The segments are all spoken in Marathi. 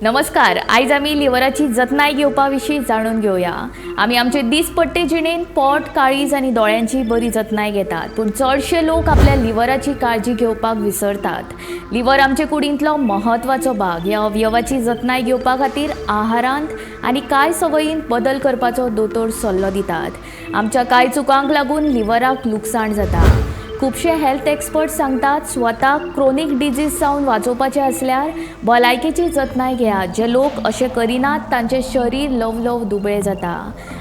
नमस्कार. आयज आमी लिव्हराची जतनाय घेवपाविशीं जाणून घेवया. आमी आमचे दिसपट्टे जिणेंत पोट, काळीज आनी दोळ्यांची बरी जतनाय घेतात, पूण चडशे लोक आपल्या लिव्हराची काळजी घेवपाक विसरतात. लिव्हर आमचे कुडींतलो महत्वाचो भाग. ह्या अवयवाची जतनाय घेवपा खातीर आहारांत आनी कांय संवयींत बदल करपाचो दोतोर सल्लो दितात. आमच्या कांय चुकांक लागून लिव्हराक लुकसाण जाता. खुबशे हेल्थ एक्सपर्ट सांगतात स्वताक क्रोनीक डिजीज जावन वाचोवपाचें आसल्यार भलायकेची जतनाय घेयात. जे लोक अशें करिनात तांचें शरीर ल्हव दुबळें जाता.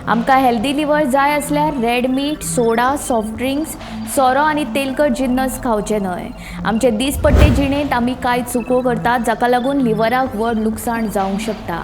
आमकां हेल्दी लिव्हर जाय आसल्यार रेड मीट, सोडा, सॉफ्ट ड्रिंक्स, सोरो आनी तेलकट जिन्नस खावचे न्हय. आमचे दिसपट्टे जिणेंत आमी कांय चुको करतात जाका लागून लिव्हराक व्हड लुकसाण जावंक शकता.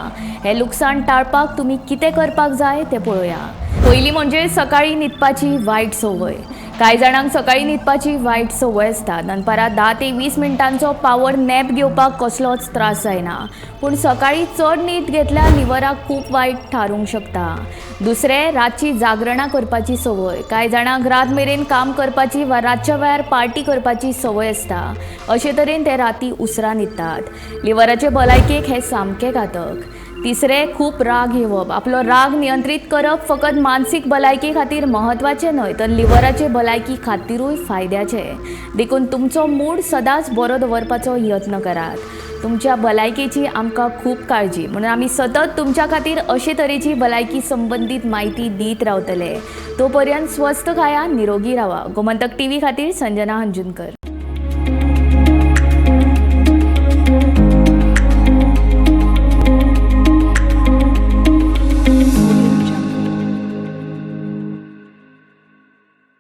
हें लुकसाण टाळपाक तुमी कितें करपाक जाय तें पळोवया. पयलीं म्हणजे सकाळीं न्हिदपाची वायट संवय. कांय जाणांक सकाळीं न्हिदपाची वायट संवय आसता. दनपारां 10 ते 20 मिनटांचो पावर नॅप घेवपाक कसलोच त्रास जायना, पूण सकाळीं चड न्हीद घेतल्यार लिव्हराक खूब वायट थारूंक शकता. दुसरें, रातची जागरणां करपाची संवय. कांय जाणांक रात मेरेन काम करपाची वा रातच्या वेळार पार्टी करपाची संवय आसता. अशे तरेन ते राती उसरां न्हिदतात. लिव्हराचे भलायकेक हें सामकें घातक. तिसरें, खूब राग येवप. आपलो राग नियंत्रीत करप फकत मानसीक भलायके खातीर म्हत्वाचें न्हय तर लिव्हराचे भलायकी खातीरूय फायद्याचें. देखून तुमचो मूड सदांच बरो दवरपाचो यत्न करात. तुमच्या भलायकेची आमकां खूब काळजी, म्हणून आमी सतत तुमच्या खातीर अशे तरेची भलायकी संबंदीत म्हायती दीत रावतले. तो पर्यंत स्वस्थ खाया, निरोगी रावा. गोमंतक टीव्ही खातीर संजना हंजुनकर.